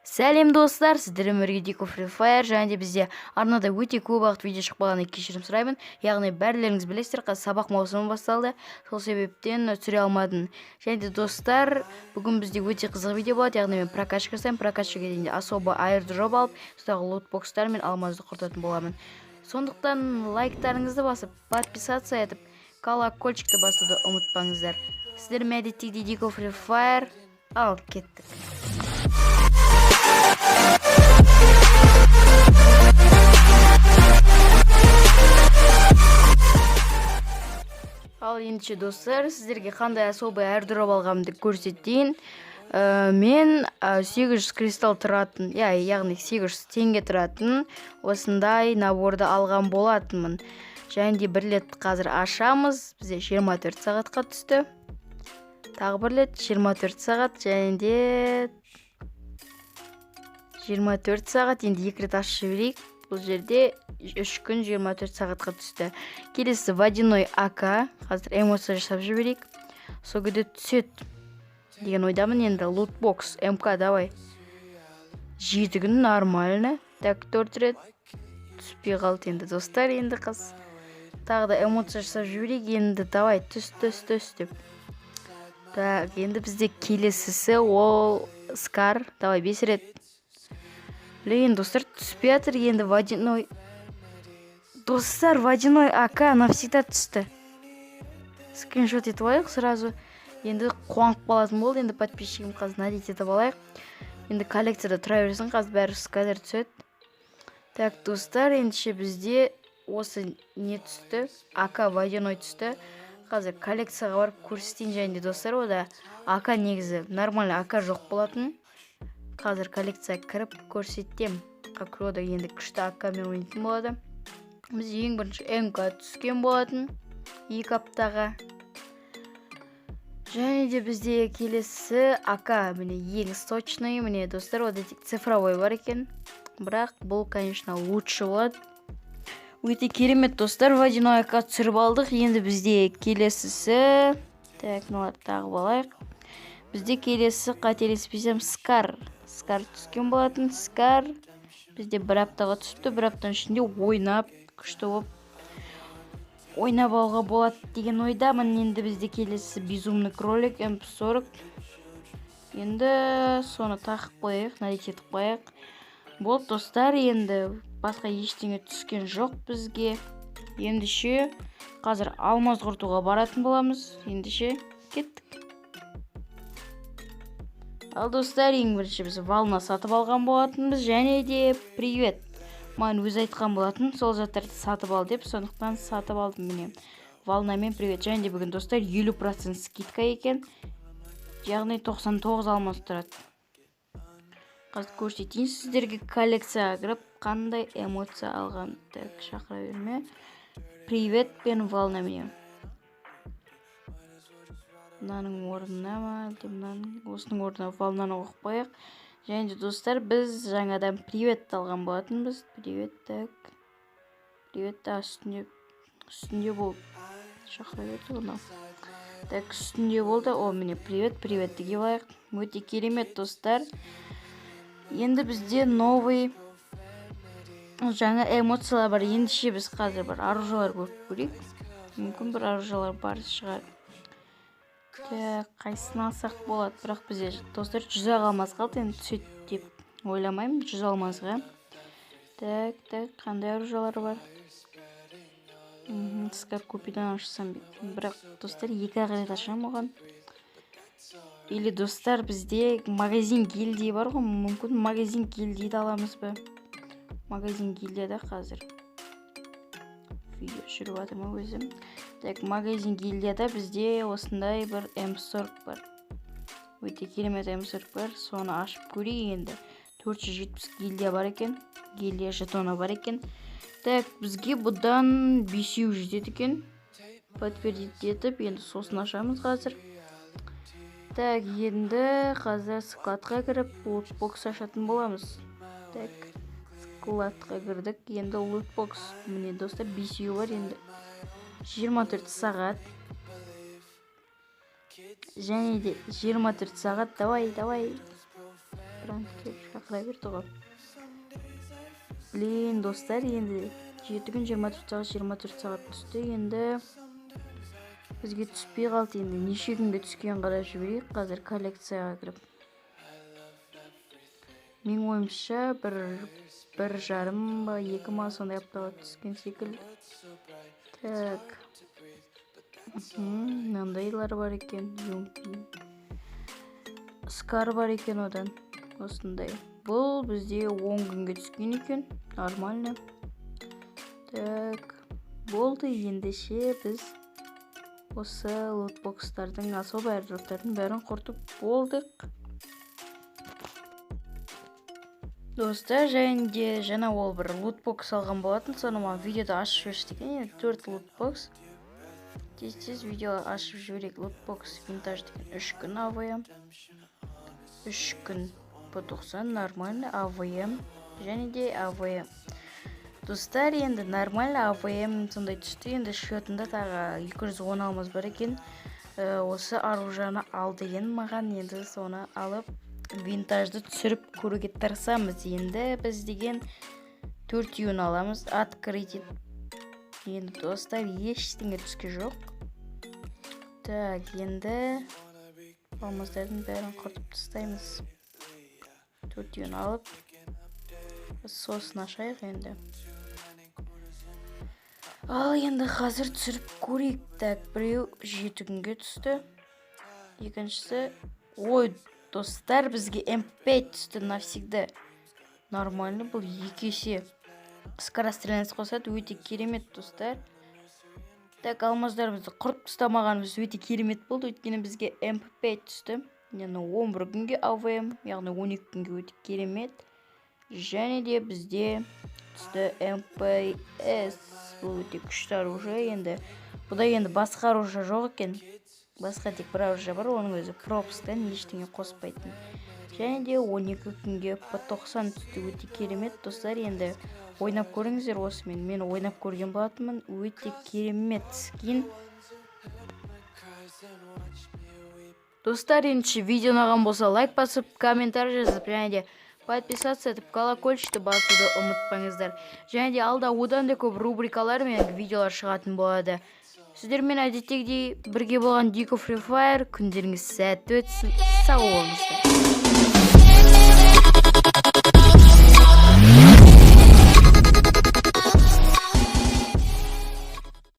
Сәлем достар, сіздермен бірге Дико Free Fire және де бізде арнада өте көп уақыт видео шықпағаннан кешірім сұраймын. Яғни бәрілеріңіз білесіздер, қазір сабақ маусымы басталды. Сол себептен түсіре алмадым. Және де достар, бүгін бізде өте қызық видео болады. Яғни мен прокачка жасаймын. Прокачкаға дейінде особо airdrop алып, содағы лутбокстар мен алмазды құртатын боламын. Сондықтан лайктарыңызды басып, подписаться етіп, колокольчикті басуды ұмытпаңыздар. Сіздермен әдеттегідей Дико Free Fire ал кеттік. Ал ендеше достар, сіздерге қандай особый airdrop алғанымды көрсетейін. Мен 800 кристалл тұратын, яғни 800 теңге тұратын осындай наборды алған болатынмын. Және де бір рет қазір ашамыз. Бізде 24 сағатқа түсті. Тағы бір рет 24 сағат және де 24 сағат. Енді екі рет ашып жіберейік. Бұл жерде 3 күн 24 сағатқа түсті. Келесі водяной АК. Қазір эмоция жасап жіберейік. Сол күнде түсет деген ойдамын. Енді лутбокс МК давай. 7 күн нормально. Так 4 рет түспей қалды енді достар. Енді қыз тағы да эмоция жасап жіберейік. Енді давай түс деп. Так, енді бізде келесісі ол Скар. Давай 5 рет. Блин, достар, түспей жатыр. Енді водяной. Достар, водяной АК навсегда түсті. Скриншот етіп алайық сразу. Енді қуанып қалатын болды. Енді подписчигім қазір надеть етіп алайық. Енді коллекцияда тұра берсін, қазір бәрі скайлер түседі. Так, достар, ендеше бізде осы не түсті? АК водяной түсті. Қазір коллекцияға барып көрсетейін және достар, ода АК негізі нормально АК жоқ болатын. Қазір коллекцияға кіріп көрсетем. Қақырода енді күшті АК мен ойнайтын болады. Біз ең бірінші МК түскен болатын 2 аптаға. Және де бізде келесі АК міне ең сочный. Міне достар, ода тек цифровой бар екен. Бірақ бұл, конечно, лучше болады. Өте керемет достар, водяной АК түсіріп алдық. Енді бізде келесісі. Так, мыналарды тағы алайық. Бізде келесі қателеспесем Скар түскен болатын. Скар бізде бір аптаға түсіпті. Бір аптаның ішінде ойнап, күшті болып ойнап алуға болады деген ойдамын. Енді бізде келесі безумный кролик MP40. Енді соны тақып қояйық, налить етіп қояйық. Болды достар, енді басқа ештеңе түскен жоқ бізге. Ендеше қазір алмаз құртуға баратын боламыз. Ендеше кеттік. Ал достар, ең бірінші біз волна сатып алған болатынбыз. Және де привет. Маған өз айтқан болатын, сол заттарды сатып ал деп, сондықтан сатып алдым міне. Волна мен привет. Және де бүгін достар 50% скидка екен. Яғни 99 алмаз тұрады. Қазір көрсетейін сіздерге коллекцияға кіріп қандай эмоция алған. Так, шақыра берме. Привет пен волна міне. Мынаның орнына ма? Осының орнына волнаны оқып қояйық. Және де достар, біз жаңадан привет алған болатынбыз. Привет, так. Привет, та үстінде болды. Шақыра берді оны. Так, үстінде болды. О, міне привет деге алайық. Өте керемет достар. Енді бізде новый жаңа эмоциялар бар. Ендеше біз қазір бір оружиялар көріп көрейік. Мүмкін бір оружиялар бар шығар. Қайсысын алсақ болады. Бірақ бізде достар 100 алмаз қалды. Енді түсет деп ойламаймын. 100 алмазға. Так, қандай оружиялар бар? Скар купидан ашсам. Бірақ достар 2 рет ашам оған. Или достар, бізде магазин гильдия бар ғой, мүмкін магазин гильдияда аламыз ба? Магазин гильдияда қазір видео жүріп жатыр ма өзім? Так, магазин гильдияда бізде осындай бір MP40 бар. Өте керемет MP40 бар. Соны ашып көрейік енді. 470 гильдия бар екен. Гильдия жетоны бар екен. Так, бізге бұдан 500 жетеді екен. Подтвердить етіп, енді сосын ашамыз қазір. Так, енді қазір складқа кіріп, лутбокс ашатын боламыз. Так, складқа кірдік. Енді лутбокс. Міне достар, 500 бар енді. 24 сағат. Және де 24 сағат. Давай. шақыра берді ғой. Блин, достар, енді 7 күн 24 сағат түсті. Енді бізге түспей қалды. Енді неше күнге түскен қарап жіберейік. Қазір коллекцияға кіріп. Мен ойымша бір жарым ба 2 ма сондай аптаға түскен секілді. Так. Мынандайлар бар екен. Скар бар екен одан. Осындай. Бұл бізде 10 күнге түскен екен. Нормально. Так. Болды, ендеше біз осы лутбокстардың особо airdrop'тардың бәрін құртып болдық. Достар, және де жаңа ол бір лутбокс алған болатын, соны маған видеода ашып жіберші деген. 4 лутбокс. Тез видео ашып жіберейік. Лутбокс винтаж деген 3 күн AVM. 3 күн по 90 нормально AVM. Және де AVM. Достар, енді нормально AVM сондай түсті. Енді счетында тағы 210 алмыз бар екен. Осы оружияны ал деген маған, енді соны алып винтажды түсіріп көруге тырысамыз. Енді біз деген 4 юн аламыз. Открыть. Енді достар, ештеңе түске жоқ. Так, енді алмыздардың бәрін құртып тастаймыз. 4 юн алып сосын ашайық енді. Ал енді қазір түсіріп көрейік. Так, біреу 7 күнге түсті. Екіншісі, ой, достар, бізге MP5 түсті навсегда. Нормально, бұл 2 есе. Скорострельность қосады, өте керемет, достар. Так, алмаздарымызды құрып тастамағанымыз өте керемет болды. Өйткені бізге MP5 түсті. Яғни 11 күнге AVM, яғни 12 күнге өте керемет. Және де бізде түсті MPS. Бұл өте күшті оружие енді. Бұда енді басқа оружие жоқ екен. Басқа тек бір оружие бар, оның өзі пропстан ештеңе қоспайтын. Және де 12 күнге по 90 түсті, өте керемет. Достар, енді ойнап көріңіздер осымен. Мен ойнап көрген болатынмын, өте керемет скин. Достар, енді видео ұнаған болса лайк басып, комментарий жазып, және де подписаться етіп, колокольчикті басуды ұмытпаңыздар. Және де алда одан да көп рубрикалар мен видеолар шығатын болады. Сіздермен әдеттегідей бірге болған Дико Free Fire. Күндеріңіз сәтті өтсін. Сау болыңыздар.